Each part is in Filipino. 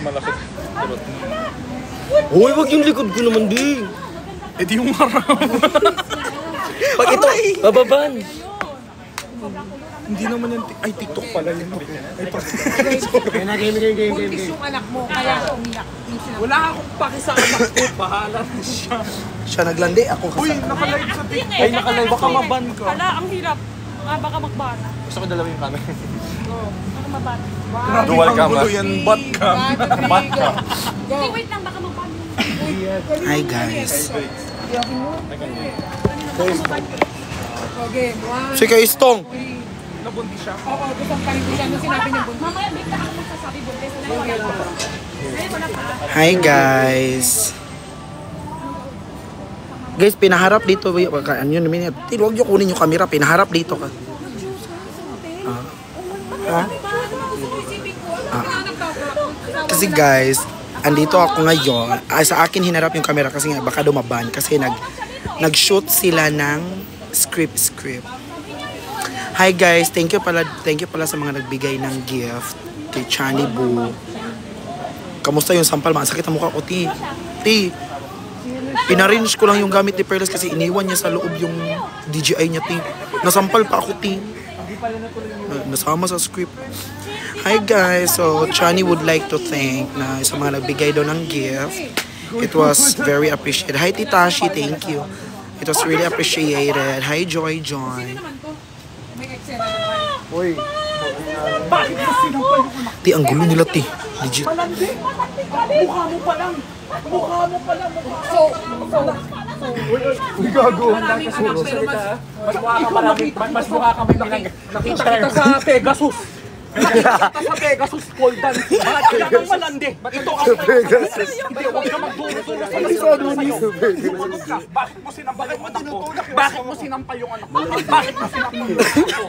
malaki. Hoy, wag yung likod ko naman, Ding. Eh di yung harap. Pag ito, bababan. Hindi naman yung... Ay, TikTok pala yun. Ay, Kaya na, game. Buntis yung anak mo, kaya umiyak. wala akong paki sa anak ko. Bahala na siya. Siya naglandi, ako Uy, kasama. nakalive sa TikTok. Ay, nakalive. Baka maban ka. Hala, ang hirap. Baka magbana. Gusto ko dalawa yung camera. Baka mabana. Dual camera. Yan, bat ka. Bat ka. Hindi, wait lang, baka magbana. Hi, guys. Okay, one. Si Kaistong. Nabunti siya. Oo, gustong pa rin ko siya nung sinabi niya buntis. Mamaya, bigla ako magsasabi buntis. Wala pa. Wala pa. Hi, guys. Guys, pinaharap dito. Ano yun, huwag niyo kunin yung camera. Pinaharap dito ka. Kasi guys, andito ako ngayon. Sa akin hinarap yung camera kasi nga baka dumaban. Kasi nag-shoot sila ng script. Hi guys, thank you pala sa mga nagbigay ng gift kay Chani Boo. Kamusta yung sampal? Masakit ang mukha ko, Ti. Pinarange ko lang yung gamit ni Perles kasi iniwan niya sa loob yung DJI niya, Ti. Nasampal pa ako, Ti. Nasama sa script. Hi guys, so Chani would like to thank na sa mga nagbigay daw ng gift. It was very appreciated. Hi Titashi, thank you. It was really appreciated. Hi Joy. Uy. Ti, ang gulo nila, Ti. Legit. Mukha mo pa lang. Uy, gago. Mas mukha kami nakita kita sa Pegasus. Nakita sa Pegasus pole dance. Bakit ka nang malandi? Ito ang Pegasus. Hindi, huwag ka magduro-duro sa sumagot ka. Bakit mo sinampal yung anak ko? Bakit mo sinampal yung anak ko? Bakit mo sinampal yung anak ko?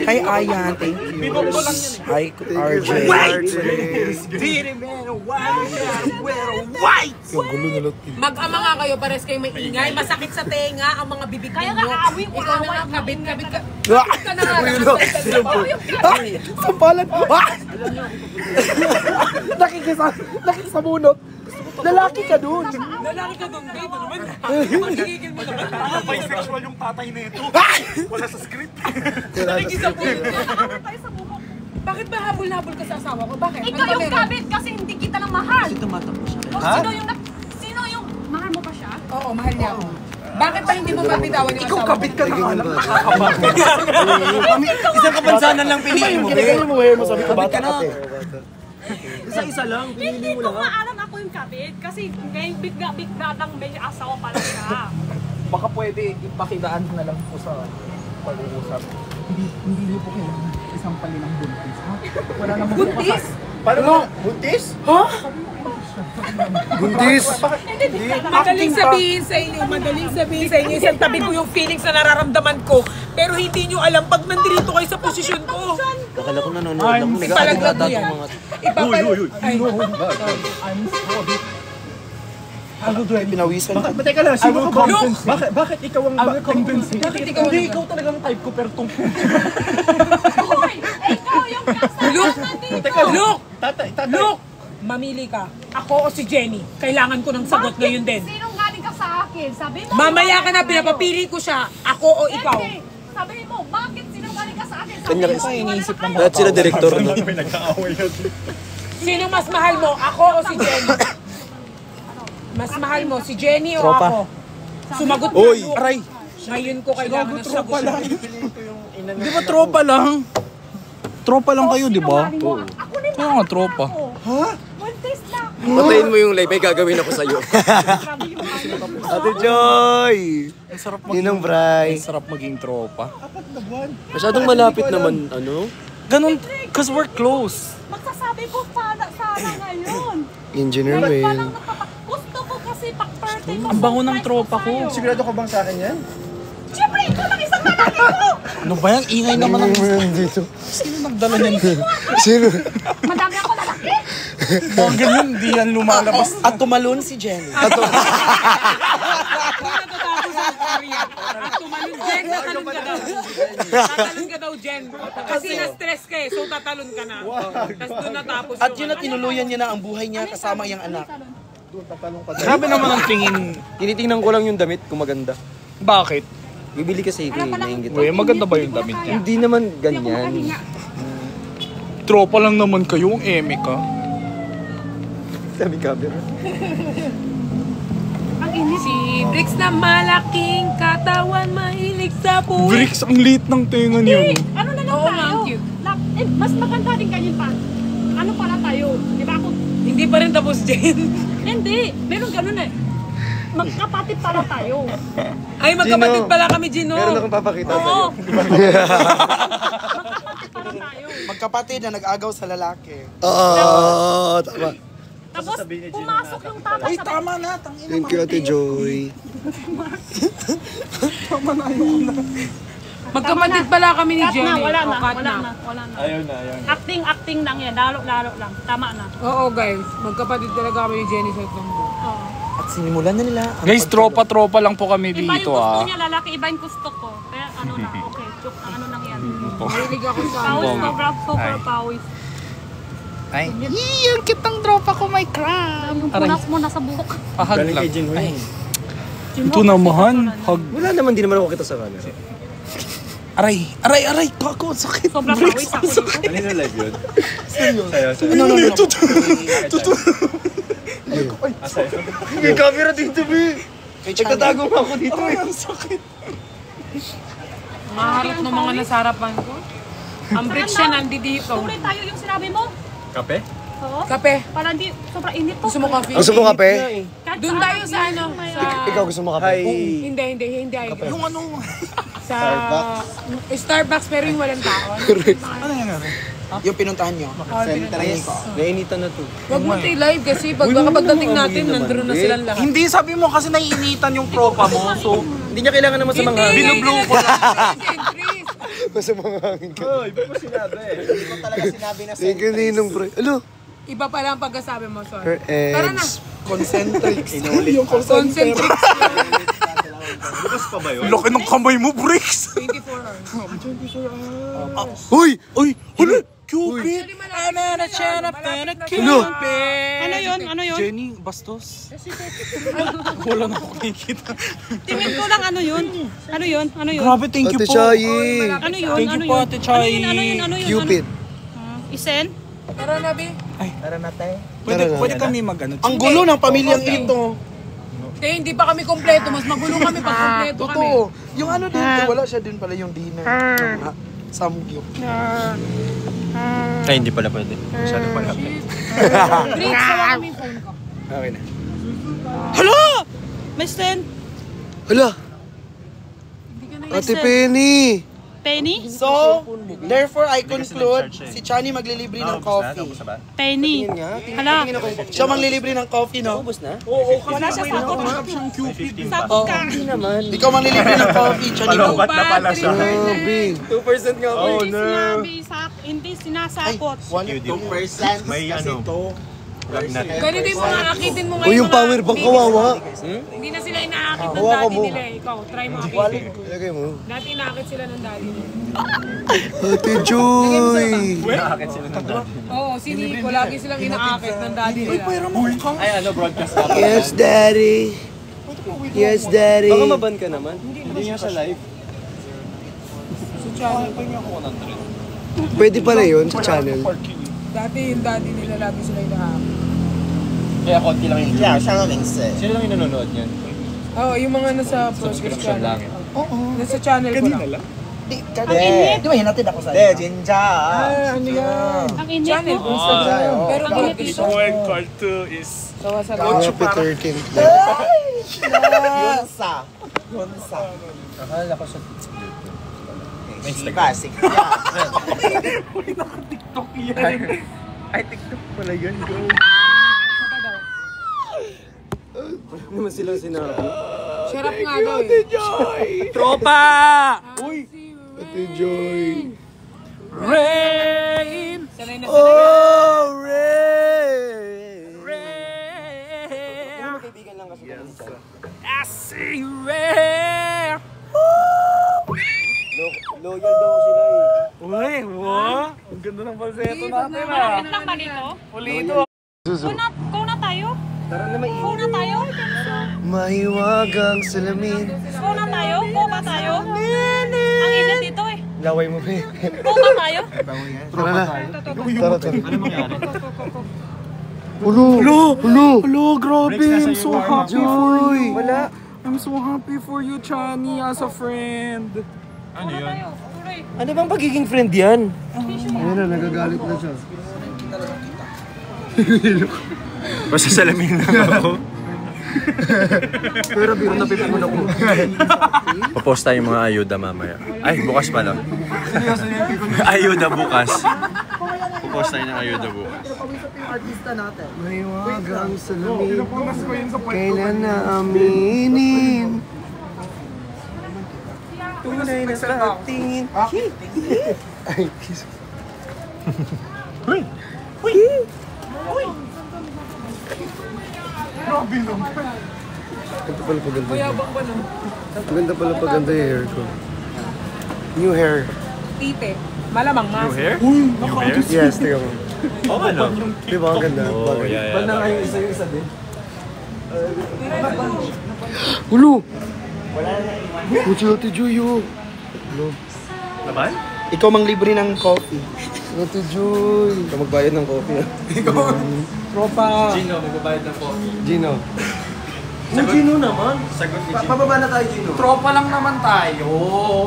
Hi Ayan, thank you. Binoto lang yun. Hi RJ. Yung gulo nila, Ti. Mag-ama nga kayo, pares kayo may ingay. Masakit sa tenga ang mga bibig ninyo. Kaya nga, aaway mo, Ikaw na nga, away. kabit ka. Ah! Kabit ka na nga. Sampalan. Nakikisabunot. Lalaki ka dun. Lalaki ka doon, babe. Ano naman? Magigigil mo naman. Bisexual yung tatay nito. Wala sa script. Nakikisabot. Bakit ba habol-habol ka sa asawa ko? Bakit? Ikaw Ano ba yung meron? kabit kasi hindi kita lang mahal. Tumatakbo siya. Sino yung mahal mo pa siya? Oo, mahal niya ako. Bakit ba hindi mo mabitawan yung asawa ko? Kabit ka na alam. Nakakabak. Isang kapansanan lang piliin mo. Pinigay mo mo sabi ko bata ka, Te. Isa lang. Hindi ko maalam ako yung kabit kasi ngayon bigla lang may asawa pala siya. Baka pwede ipakitaan na lang po sa pag-uusap. Hindi niyo po kailangan isang pali ng buntis. Ha? Wala namang Buntis? Paano? Buntis? Ha? Buntis. Madaling sabihin sa inyo, isang tabi ko yung feelings na nararamdaman ko. Pero hindi nyo alam pag nandito kayo sa posisyon ko. Akala ko nanonood lang. Ipalaglag mo yan. Ay, I'm sorry. Ano doon? Pinawisan. Teka lang, sino ka ba? Bakit ikaw ang convince? Bakit ikaw ang- Hindi, ikaw talagang type ko pero tong... Hoy! Ikaw yung Look! nandito! Look! Tatay. Look! Mamili ka. Ako o si Jenny. Kailangan ko ng sagot ngayon din. Sinong galing ka sa akin? Sabi mo. Mamaya ka na, pinapapili ko siya. Ako o ikaw. Hindi. Sabi mo, bakit sinong galing ka sa akin? Kanya Sabi kasi mo, iniisip wala ng na lahat sila direktor. May nagkaaway na dito. Sino mas mahal mo? Ako o si Jenny? Mas mahal mo si Jenny o Tropa. ako? Sumagot ka. Oy, Luke. aray. Ngayon ko kailangan ng sagot. Di ba tropa lang? Tropa lang kayo, di ba? Ako din Kaya nga tropa. Ha? Buntis na. Patayin mo yung live, may gagawin ako sa'yo. Ate Joy! Ang sarap Ninong Bray. Ang sarap maging tropa. Masyadong malapit naman, ano? Ganun, cause we're close. Magsasabi ko sana ngayon. Engineer Ngayon pa Will. lang gusto ko kasi pag-birthday ko. Ang bango ng tropa ko. Sigurado ka bang sa akin yan? Siyempre, ikaw lang isang lalaki ko. Ano ba yan? Ingay naman ang... dito. Sino nagdala niyan? Sino? Madami ako lalaki. Mga ganyan, di yan lumalabas. At tumalon si Jenny. Tumalun Jen, nakalun ka daw. Tatalon ka daw, Jen. Kasi na-stress ka eh, so tatalon ka na. Tapos doon natapos At yun na tinuluyan niya na ang buhay niya kasama iyang anak. Grabe naman ang tingin. Tinitingnan ko lang yung damit kung maganda. Bakit? Bibili kasi ko nainggit. Uy, maganda ba yung damit niya? Hindi naman ganyan. Tropa lang naman kayo, ang eme ka. Sabi camera. Si Bricks na malaking katawan, mahilig sa buhay. Bricks, ang liit ng tenga niyo. Ano na lang Oo, tayo? ang cute. Mas maganda din ganyan pa. Ano pala tayo? Di ba ako? Hindi pa rin tapos, Jen. Hindi. Meron ganun eh. Magkapatid pala tayo. Ay, magkapatid pala kami, Gino. Meron akong papakita sa'yo. Oo. Magkapatid pala tayo. Magkapatid na nag-agaw sa lalaki. Oo, tama. Tapos, pumasok yung tata Ay, sa... tama na. Tangina. Thank you, Ate Joy. Magkapatid pala kami ni Cut Jenny. na, wala Oh, na, cut wala na, wala na. Ayaw na. Acting lang yan. Lalo lang. Tama na. Oo, guys. Magkapatid talaga kami ni Jenny sa itong buhay. Oo. At sinimulan na nila. ang Guys, tropa-tropa lang po kami Iba yung dito gusto ah. niya, lalaki. Iba yung gusto ko. Kaya ano na, okay. Joke, ano lang yan. Mahilig ako sa Pawis, sobra pawis. Ay, Yung punas mo nasa buhok. pahag lang. Ay. Ito naman. Hag. Wala naman, di naman ako kita sa camera. Aray. Kako, sakit. Sobra pawis ako dito. Ano yung live yun? No. May camera dito, B. Kay Chani. Nagtatago nga ako dito eh. Maharap ng mga nasarapan ko. Ang bricks siya nandito. Tuloy tayo yung sinabi mo. Kape? Oo. Kape. Para hindi, sobra init to. Gusto mo coffee? Gusto mo kape? Kahit Doon saan, tayo sa ano? Sa... Ikaw gusto mo kape? Hindi. Yung ano? Sa... Starbucks pero yung walang tao. Yung pinuntahan nyo. Nainitan na to. Huwag mo live kasi pag pagdating natin, nandun na silang lahat. Hindi, sabi mo kasi naiinitan yung tropa mo. So, Hindi niya kailangan naman sa mga hangin. binublow ko lang. Sa mga hangin ka. Iba mo sinabi. Hindi mo talaga sinabi na Thank you, Ninong, pre. Ano? Iba pala ang pagkasabi mo, sorry. Her Tara na. ex. Concentrics. Yung concentric Laki ng kamay mo, Bricks. 24 hours. Uy! Hala, Cupid. Ano? Ano yun? Jenny, bastos. Wala na ako nakikita. Tingin ko lang ano yun? Grabe, thank you Ate po. Chayi. Ano yun? Thank you po, Ate Chayi. Cupid. Isen? Tara na, Bi. Pwede kami mag-ano. Ang gulo ng pamilyang ito. Hindi pa kami kompleto. Mas magulo kami pag kompleto kami. Totoo. Yung ano din, wala siya din pala yung dinner. Samgyup. Ay, hindi pala pwede. Masyado pala. Bricks, sawa kami yung phone ko. Okay na. May stand? Hala! Ate Penny! Penny? So, therefore I conclude, si Chani maglilibre ng coffee. Penny. Hala. Siya maglilibre ng coffee, no? Wala siya sakot. Sakot ka. Ikaw maglilibre ng coffee, Chani mo. Grabe. 2% nga ako. Hindi sinasakot. 2%. May ano. Ganito yung mga akitin mo O ngayon. yung power bank kawawa. Hindi na sila inaakit ng daddy nila eh. Ikaw, try mo akitin. Ilagay mo. Dati inaakit sila ng daddy nila. Ate Joy! Oo, si Nico, lagi silang inaakit ng daddy nila. Ay, ano, broadcast ka. Yes, Daddy! Yes, Daddy! Baka maban ka naman. Hindi nga sa live. Pwede pala yun sa channel. Dati yung daddy nila, lagi sila inaakit. Kaya konti lang yung views. Siya lang Sino lang yung nanonood niyan? Oo, yung mga nasa podcast channel. Oo, nasa channel ko lang. Di ba hinatid ako sa'yo? Jinja. Ano yan? Ang init Channel mo. ko Instagram. Pero Ang init podcast dito. When part 2 is... sawa sa Happy 13th. Yunsa. Akala ko sa Basic. TikTok yan. Ay, TikTok pala yun. Go. Ano naman silang sinabi? Sarap nga daw eh. Tropa! Uy! Ate Joy! Rain! Sanay na Oh, Ray! Kaibigan lang kasi. I see rain! Loyal Ganda ng falsetto natin Malapit lang ba dito? Pulido. Go na tayo? Tara na may Go na tayo? mahiwagang salamin. Go na tayo? Go ba tayo? Ang init dito eh. Laway mo ba? Go ba tayo? Tara na. Tara, tara. Ano mangyari? Hello, grabe. I'm so happy for you. Wala. I'm so happy for you, Chani, as a friend. Ano yun? Tayo. Tuloy. Ano bang pagiging friend yan? Ayun na, nagagalit na siya. Basta salamin lang ako. Pero biro na pipimon ako. Papost tayo mga ayuda mamaya. Ay, bukas pa lang. Ayuda bukas. Papost tayo ng ayuda bukas. Mahiwagang salamin. Kailan na aminin? Tunay na pagtingin. Ito pala paganda. Mayabang pa no? Maganda pala paganda yung hair ko. New hair. Tite. Malamang mas. Hair? Yes, tingnan mo. Oo, ano? Di ba ang ganda? Oh, yeah. nga yung isa din. Ulo! Uchi Ate Juyo. Laban? Ikaw mang libre ng coffee. Ate Joy. Ikaw magbayad ng coffee. Tropa. Gino, magbabayad ng coffee. Gino. Gino naman. Sagot ni Gino. Pababa na tayo, Gino. Tropa lang naman tayo.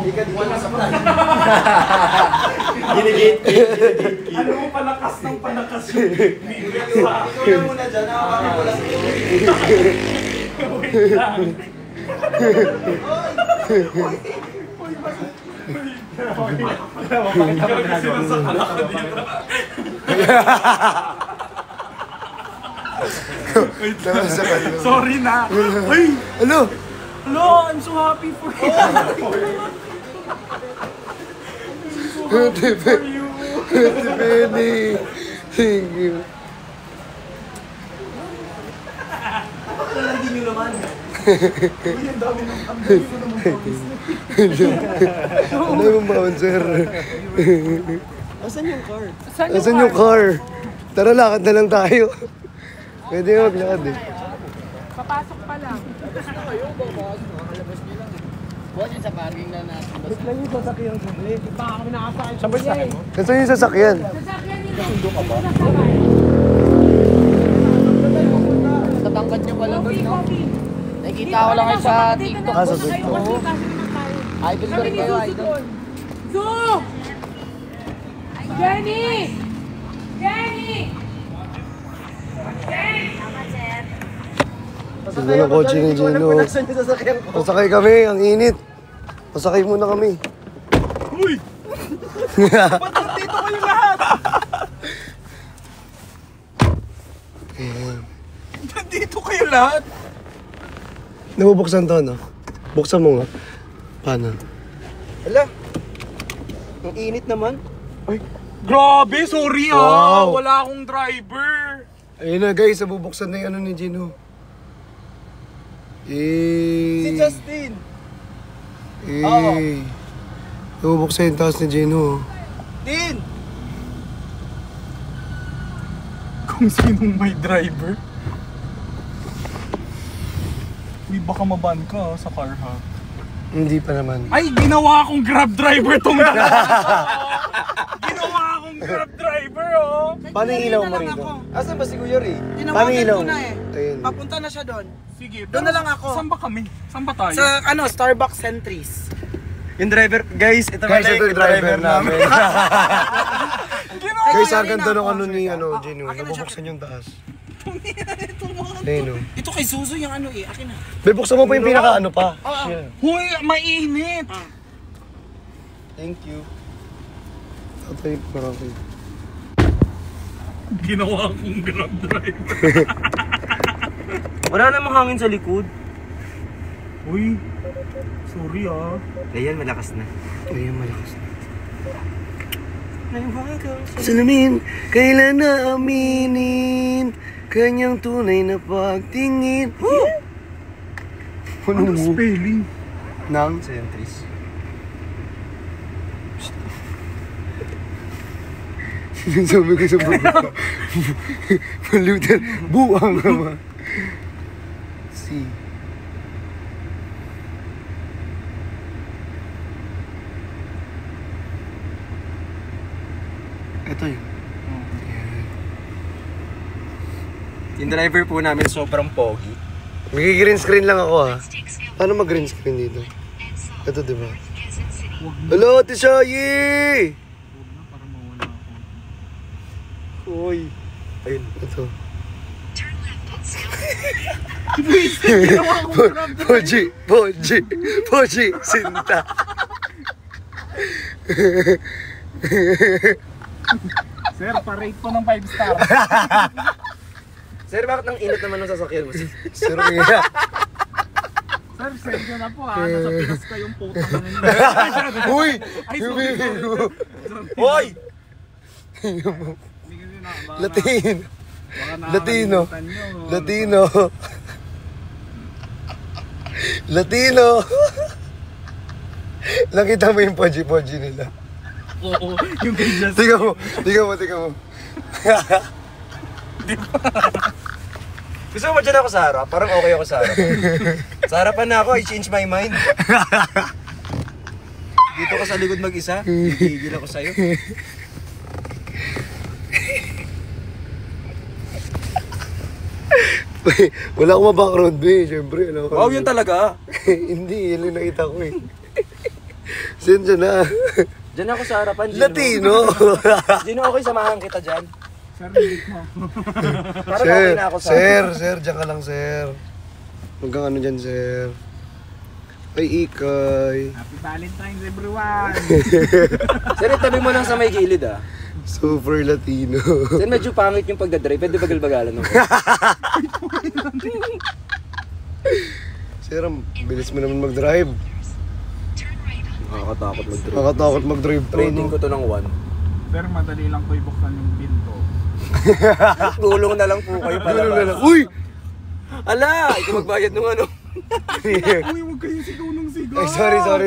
Hindi ka dito sa plan. Ano mo palakas ng palakas Ikaw na muna dyan. Nakakaroon ko lang. Sorry na. Ay! Ano? Hello, I'm so happy for you. Ate Benny. Thank you. Ano yung bouncer? Asan yung car? Tara, lakad na lang tayo. Pwede maglakad eh. Papasok pa lang. Baka kami nakasakit. Nasaan yung sasakyan? Tatangkad niyo pala doon, no? Nakikita ko lang kayo sa TikTok. Sa TikTok. Idol ko rin kayo, idol. Zo! Jenny! Jenny! Ganda ng kotse ni Gino. Pasakay kami, ang init. Pasakay muna kami. Uy! Ba't nandito kayo lahat? Nandito kayo lahat? Nabubuksan to, no? Buksan mo nga. Paano? Hala. Ang init naman. Grabe, sorry Wow. Wala akong driver. Ayun na guys, nabubuksan na yung ano ni Gino. Si Justin. Nabubuksan yung taas ni Gino. Din. Kung sinong may driver. Uy, baka maban ka sa car ha. Hindi pa naman. Ay, ginawa akong grab driver tong Ginawa akong grab driver, oh. Paano yung ilaw mo rito? Asan ba si Kuya Ray? Paano yung ilaw? Ayun. Papunta na siya doon. Sige, Doon na lang ako. Saan ba kami? Saan ba tayo? Sa Starbucks Centris. Yung driver, guys, ito Guys, ito yung driver namin. Ginawa Guys, ang ganda ng ano ni Gino. Nabubuksan yung taas. Ayun, oh. Ito kay Suzu yung ano eh. Akin na. Bubuksan mo pa yung pinaka ano pa. Huy, mainit. Thank you. Tatay, marami. Ginawa akong grab driver. Wala namang hangin sa likod. Uy, sorry ah. Ayan, malakas na. Ayun, malakas na. Salamin, kailan na aminin kanyang tunay na pagtingin. Ano mo? Spelling. Nang? Centris. Sabi ko sa baba. Malutan. Buang naman. Si. Ito yun. Yung driver po namin sobrang pogi. Mag-green screen lang ako ha. Paano mag-green screen dito? Ito diba? Hello, Ate Shayi! Uy. Ayun, ito. Poji, Sinta. Sir, pa-rate po ng 5 star. Sir, bakit ang init naman ng sasakyan mo? Sir, kaya. Sir, send nyo na po ha. Nasa Pinas kayong puta na ninyo. Uy! Hoy! Latino. Nakita mo yung poji nila. Oo, yung ganyan. Tingnan mo. Gusto mo ba dyan ako sa harap? Parang okay ako sa harap. Sa harapan na ako, I change my mind. Dito ka sa likod mag-isa, gigil ako sa'yo. Wala akong ma-background ba syempre. Wow, yun talaga. Hindi, yun yung nakita ko eh. Saan dyan na? Dyan ako sa harapan, Gino. Latino! Gino, okay, samahan kita dyan. Sir, relate mo. Parang okay na ako sa Sir, dyan ka lang, sir. Hanggang ano dyan, sir. Ay, ikay. Happy Valentine's, everyone! Sir, itabi mo lang sa may gilid ah. Super Latino. Sir, medyo pangit yung pagdadrive. Pwede bagal-bagalan ako. Sir, ang bilis mo naman mag-drive. Nakakatakot mag-drive. Trading ko to ng 1. Sir, madali lang ko ibuksan yung pinto. Gulong na lang po kayo palabas. Uy! Ala! Ikaw magbayad nung ano. Uy, huwag kayo sigaw ng sigaw! Ay,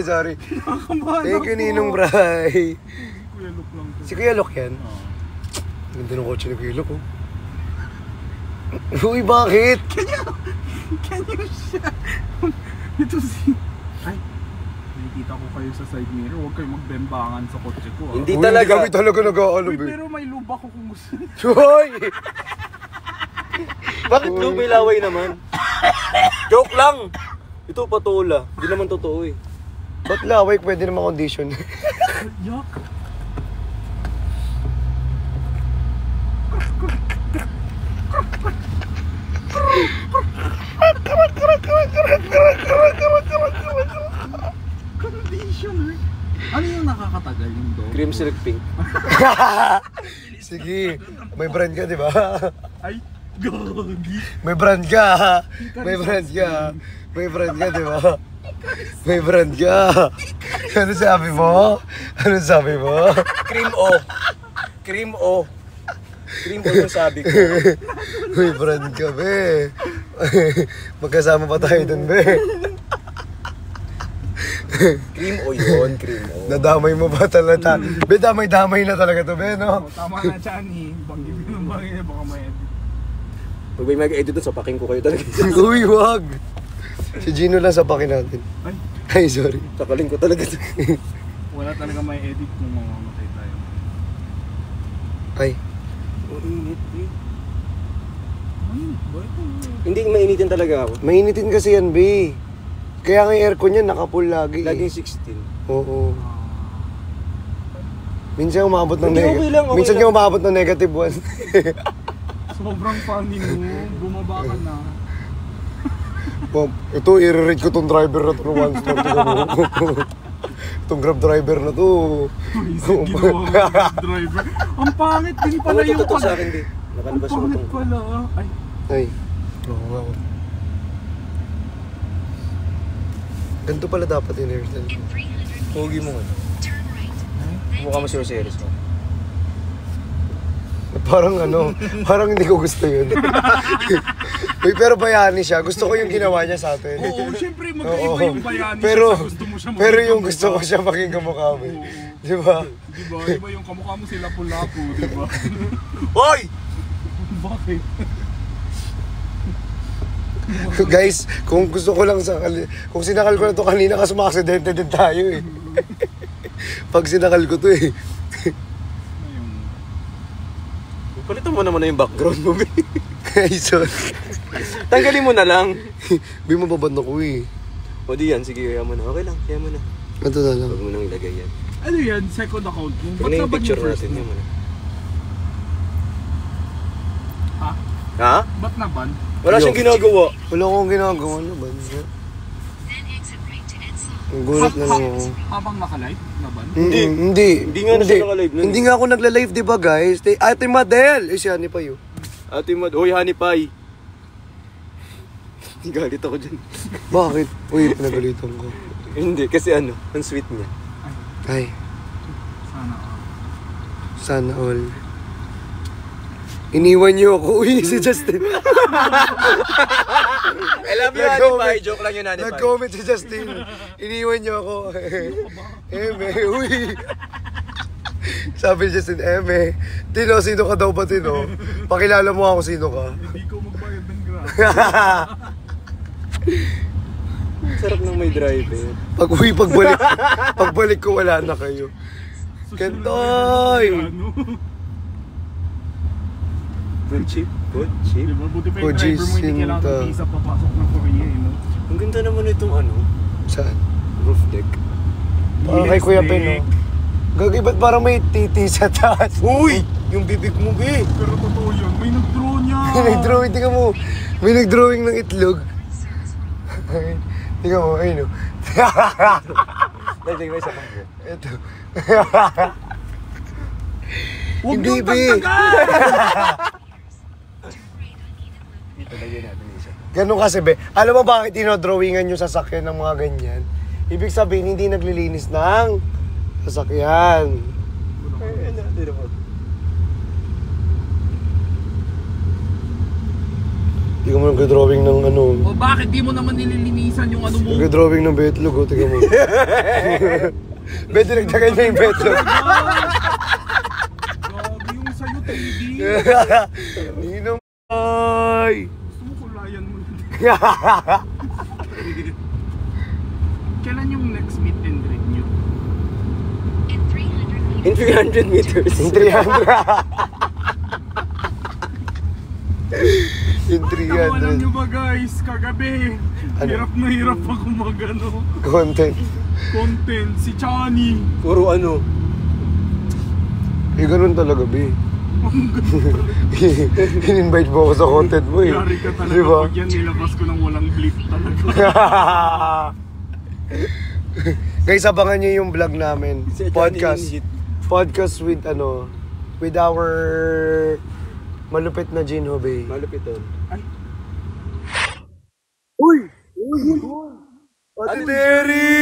sorry. Nakakabahan Thank you, ako. Ninong Bray. Kuya Luke lang to. Si Kuya Lok yan? Ganda ng kotse ni Kuya Lok, oh. Uy, bakit? Can you shut? Ito si... Ay, nakikita ko kayo sa side mirror. Huwag kayo magbembangan sa kotse ko. Hindi Uy, talaga. Hindi kami talaga nag-aalab Uy, eh. pero may lubak ko kung gusto. Hoy! Bakit blue may laway naman? Joke lang! Ito patola. Hindi naman totoo eh. Ba't laway? Pwede naman condition. Yak! Conditioner? Ano yung nakakatagal yung dog? Cream silk pink. Sige, may brand ka, di ba? Ay, gagi! May brand ka. May brand ka. May brand ka, di ba? May brand ka. Ano sabi mo? Ano sabi mo? Cream O. Cream O. Cream O yung sabi ko. May brand ka, be. Magkasama pa tayo dun, be. Cream O yun, cream O. Nadamay mo ba talaga? Be, damay-damay na talaga to, be, no? Oh, tama na, Chani. Banggi mo ng banggi niya, baka may edit. Pag may mag-edit doon, sapakin ko kayo talaga. Uy, wag. Si Gino lang sapakin natin. Ay, Ay, sorry. Sakalin ko talaga. wala talaga may edit kung mamamatay tayo. Ay. Mainit eh. Ano ba ito? Hindi mainitin talaga ako. Mainitin kasi yan, be. Kaya nga yung aircon yan, naka-full lagi. Laging 16. Oo. Minsan umabot ng Hindi, okay lang, okay Minsan lang. umabot ng negative 1. Sobrang funny mo. Bumaba ka na. Ito, i-rate ko tong driver na to ng 1 star. Itong grab driver na to. Isip ginawa mo ng driver. Ang pangit din pala Ano yung totoo sa akin, di? Ang Nakalabas mo pangit itong... pala. Ay, Ay. Oo nga. Ganito pala dapat yung hairstyle ko. Pogi mo nga. Mukha mo serious mo. Parang ano, parang hindi ko gusto yun. Uy, pero bayani siya. Gusto ko yung ginawa niya sa atin. oo, syempre Oo. magkaiba yung bayani Pero, siya sa gusto mo siya pero maging yung gusto ko kamukha. siya maging kamukha mo. Oo. Di ba? Di ba yung kamukha mo sila Lapu-Lapu, di ba? Hoy! Bakit? Guys, kung gusto ko lang kung sinakal ko na to kanina kasi ma-aksidente din tayo eh. Pag sinakal ko to eh. Palitan mo naman na yung background mo, be. Ay, sorry. Tanggalin mo na lang. Bi, mababad na ko eh. O di yan, sige, kaya mo na. Okay lang, kaya mo na. Ito na lang. Huwag mo nang ilagay yan. Ano yan? Second account mo? Ano Ba't yung naban picture yung first natin mo? yan mo na? Ha? Ha? Ba't naban? Wala siyang ginagawa. Wala akong ginagawa na ba? Ang gulat na lang ako. Habang naka-live? Naban? Hindi. Hindi nga na siya naka-live nun. Hindi nga ako nagla-live, di ba guys? Ate Madel! Eh, si Hani pa yun. Ate Mad, hoy, honey pie. Galit ako dyan. Bakit? Uy, pinagalitan ko. Hindi, kasi ano, ang sweet niya. Ay, Sana. sana all. Iniwan niyo ako. Uy, si Justin. I love you, honey pie. Joke lang yun, honey pie. Nag-comment si Justin. Iniwan niyo ako. Eme, uy. Sabi ni Justin, Eme, Tino, sino ka daw ba, Tino? Pakilala mo ako sino ka. Hindi ko magbayad ng grab. Sarap ng may driver. Pagbalik ko, wala na kayo. Kentoy! Good chip, good chip. Diba? Buti pa yung Oh, driver mo hindi Jacinta. kailangan ng visa papasok ng Korea, eh, no? Ang ganda naman itong ano, Saan? roof deck. Parang kay Kuya Ben, no? Gagi, ba't parang may titi sa taas? Uy! Yung bibig mo, be! Pero totoo yun, may nag-draw niya! May nag-drawing, tingnan mo. May nag-drawing ng itlog. Tingnan mo, ayun o. Dahil may isa pang bro. Ito. Huwag Hindi, yung be. Dito lagyan natin isa. Ganun kasi, be. Alam mo bakit dinodrawingan yung sasakyan ng mga ganyan? Ibig sabihin, hindi naglilinis ng sasakyan. Ay, ano, dito po. Hindi ka mo nag-drawing ng ano. O bakit di mo naman nililinisan yung ano mo? Nag-drawing ng betlog, oh. Tingnan mo. Dinagdagan niya yung betlog. Grabe yung sa'yo, TV. Ninong ay! Gusto mo kulayan mo lang. Kailan yung next meet and greet nyo? In 300 meters. Yung 300. Yung Alam 300. nyo ba guys, kagabi, Ano? hirap na hirap ako mag-ano, Content. content, si Chani. Puro ano. Eh, ganun talaga, be. In-invite mo ako sa content mo, eh. Yari ka talaga Diba? pag yan nilabas ko ng walang bleep talaga. Guys, abangan nyo yung vlog namin. Si Johnny Podcast. in hit. Podcast with, ano, with our malupit na Jinho, be. Malupit doon. Uy! Uy! Ate Terry!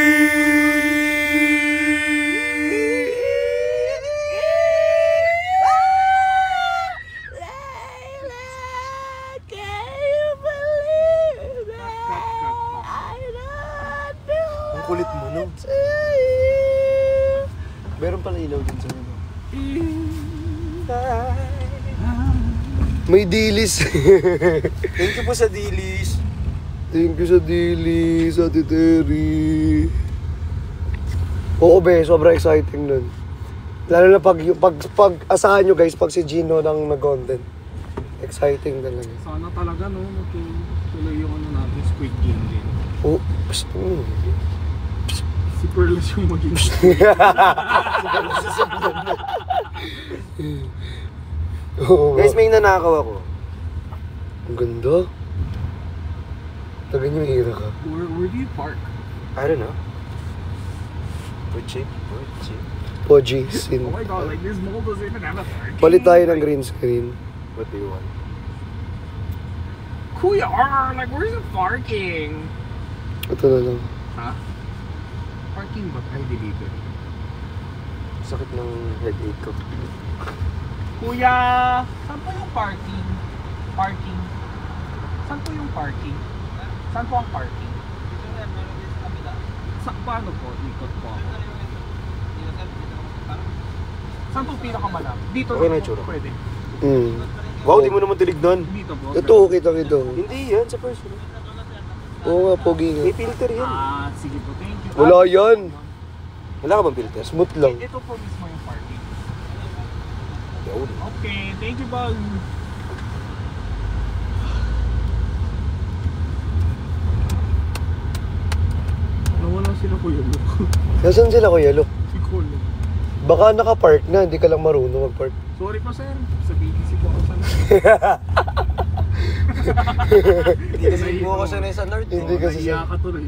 Ang kulit mo, no? Meron pala ilaw din sa ano. May dilis. Thank you po sa dilis. Thank you sa dilis, Ate Terry. Oo, be, sobrang exciting nun. Lalo na pag asahan nyo guys, pag si Gino nang nag-content. Exciting talaga. Sana talaga no, tuloy yung ano natin, Squid Game din. Oh, Si Perlas yung maging Oo, Guys, may nanakaw ako. ang ganda. Tagan yung hira ka. where do you park? I don't know. Good chip, good chip. Poji, sin. Oh my god, like this mall doesn't even have a parking. Palit tayo ng green screen. What do you want? Kuya, like where's the parking? Ito na lang. Ha? Parking ba? Ay, delivery. Sakit ng headache ko. Kuya, saan po yung parking? Parking. Saan po yung parking? Saan po ang parking? Sa paano po? Ikot po ako. Saan po pinakamalap? Dito Okay na po, yung tsura. pwede. Wow, di mo naman tinignan. Dito po. Ito, kita. Hindi yan, sa personal. Oo nga, pogi nga. May filter yan. Sige po, thank you. Wala yan. Wala ka bang filter? Smooth lang. Ito po mismo yung parking. Okay, thank you, Bag. Nawala sila Kuya Luke. Nasaan sila, Kuya Luke? Si Kuya. Baka naka-park na, hindi ka lang marunong mag-park. Sorry pa sir, sa BTC po ako sa Hindi kasi mo ako sanay sa North. Hindi kasi Nahiya sa... ka tuloy.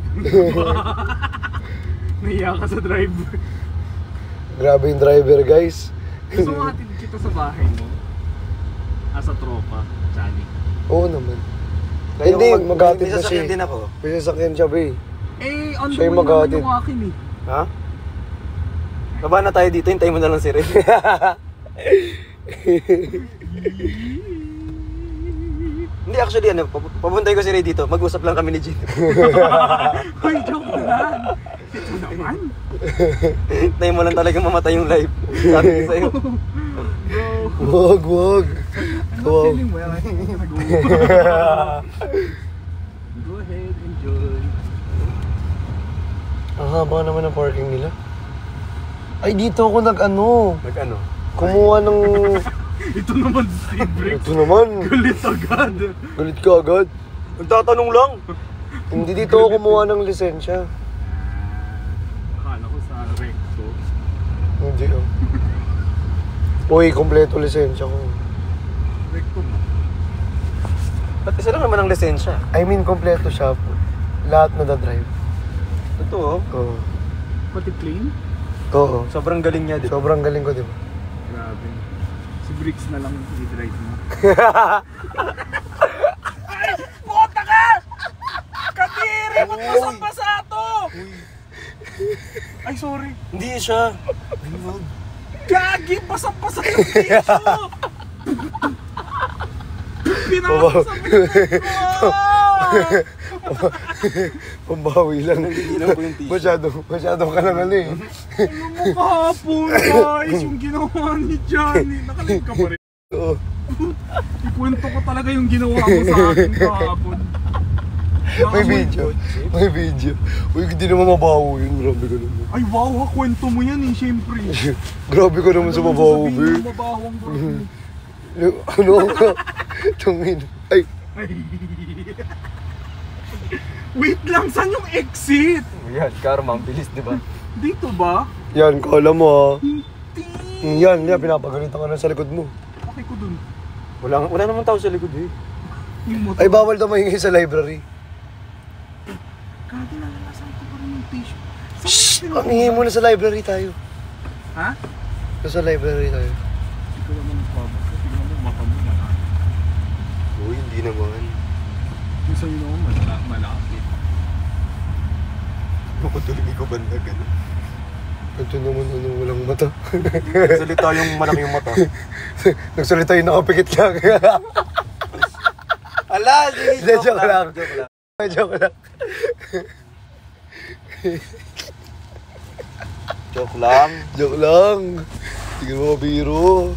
Nahiya ka sa drive. Grabe yung driver, guys. Gusto mo hatid kita sa bahay mo? As a tropa, Johnny. Oo naman. Hindi, maghatid na siya. din ako. May sasakyan siya, be. Eh, on the Siya yung way naman maghatid. yung akin eh. Ha? Baba na tayo dito, hintayin mo na lang si Ray. Hindi, actually, papuntay ko si Ray dito. Mag-usap lang kami ni Jean. Hoy, joke na lang. Ito naman. Hintayin mo lang talaga mamatay yung live. Sabi ko sa'yo. Wag. I'm not Wow. feeling well. I think I'm gonna go. Go ahead, enjoy. Ang haba naman ang parking nila. Ay, dito ako nag-ano. Nag-ano? Kumuha ng... Ito naman si Brick. Ito naman. Galit agad. Galit ka agad. Nagtatanong lang. Hindi dito ako kumuha ng lisensya. Akala ko sa recto. Hindi oh. Uy, kompleto lisensya ko. Recto mo. Ba't isa lang naman ang lisensya? I mean, kompleto siya. Lahat na da-drive. Totoo. Oo. Pati plane? Oo. Sobrang galing niya, di ba? Sobrang galing ko, di ba? Grabe. Si Bricks na lang i-drive mo. Ay! Puta ka! Kadiri! Ba't basang-basa to? Ay, sorry. Hindi siya. Gagi! Basang-basa yung tissue! Pinakasama ko! Pambawi lang. Nangigilan ko yung tissue. Masyado ka lang ano eh. Ano mo kahapon, guys? Yung ginawa ni Johnny. Nakalig ka pa rin. Oo. Ikwento ko talaga yung ginawa mo sa akin kahapon. May video. May video. Uy, hindi naman mabaho yun. Grabe ka naman. Ay, wow, ha, kwento mo yan eh, syempre. Grabe ka naman sa mabaho, Sabihin be. mo mabaho ang bro. Ano ka? Tungin. Ay, Ay. Wait lang, saan yung exit? Yan, karma, ang bilis, di ba? Dito ba? yan, kala mo ah. Hindi. Yan, pinapagalitan ka na sa likod mo. Okay ko dun. Wala naman tao sa likod eh. Yung motor. Ay, bawal daw maingay sa library. Kagi na nalasan ko pa rin yung tissue. Shhh! Ang ingay muna sa library tayo. Ha? Sa library tayo. Hindi ko naman nagpabasa. Tignan mo, mata mo malaki. Uy, hindi naman. Yung sa'yo naman malaki. Makutuloy ko banda, gano'n. Ito naman walang mata. Salita yung malaki yung mata. Nagsalita yung nakapikit lang. Ala, sige, Hindi, joke lang. Joke lang. Joke lang. Joke lang. Joke lang. Hindi ka mabiro.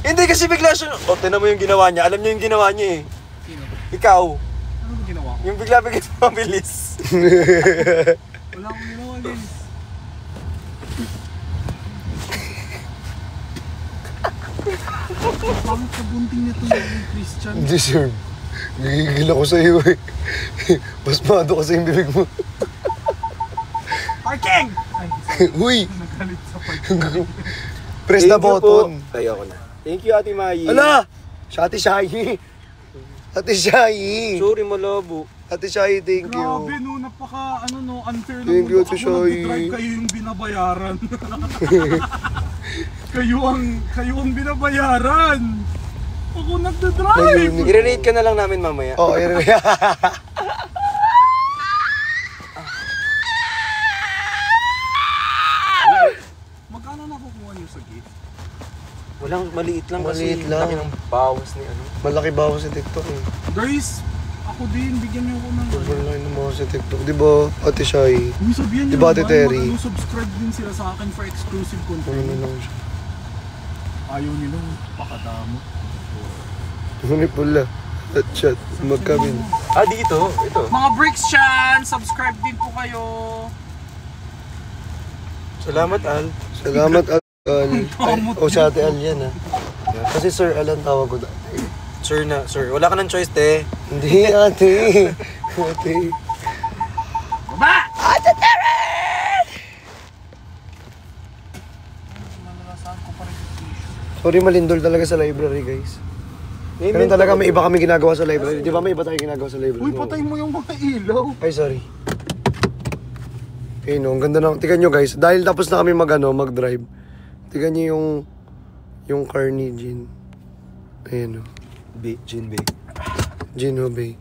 Hindi kasi bigla siya. O, tinan mo yung ginawa niya. Alam niyo yung ginawa niya eh. Sino? Ikaw. Ano ba ginawa ko? Yung bigla-bigla mabilis. Wala akong ginawa, guys. Bakit kabunting nito yung Christian? Hindi, sir. Gigigil ako sa iyo eh. Basmado kasi yung bibig mo. Parking! Ay, Uy! nagalit sa parking. Press the button. Tayo ako na. Thank you, Ate Mai. Ala! Si Ate Shai. Ate Shai. Sorry, malabo. Ate Shai, thank you. Grabe no, napaka unfair lang. Thank you, Ako Ate Shai. nag-drive, kayo yung binabayaran. kayo ang binabayaran. Ako nagda-drive. Ayun. I-rate ka na lang namin mamaya. Oo, yun. Magkano nakukuha niyo sa gift? Walang maliit lang Maliit kasi. lang. Laki ng bawas ni ano. Malaki bawas sa TikTok eh. Guys, Ako din, bigyan niyo ako ng... Wala naman ako sa TikTok. Di ba, Ate Shai? Uy, sabihan niyo Di ba, Ate Terry? Subscribe din sila sa akin for exclusive Ano content. lang siya. Ayaw nila, pakadamo. Ano pula? At chat. Magkabin. Ah, dito. Ito. Mga Bricks Chan, subscribe din po kayo. Salamat, Al. Salamat, Al. O si Ate Al yan, ha. Kasi Sir Al ang tawag ko dati. Sir na, sir. Wala ka ng choice, te. Hindi, ate. Ate. Baba! Sorry, malindol talaga sa library, guys. Ganun talaga, may iba kami ginagawa sa library. Di ba may iba tayong ginagawa sa library? Uy, patay mo yung mga ilaw. Ay, sorry. Okay, no, ang ganda na. Tingnan nyo, guys. Dahil tapos na kami mag-drive. Tingnan nyo yung car ni Jean. Ayan, no. Jean Bay. Jean Bay.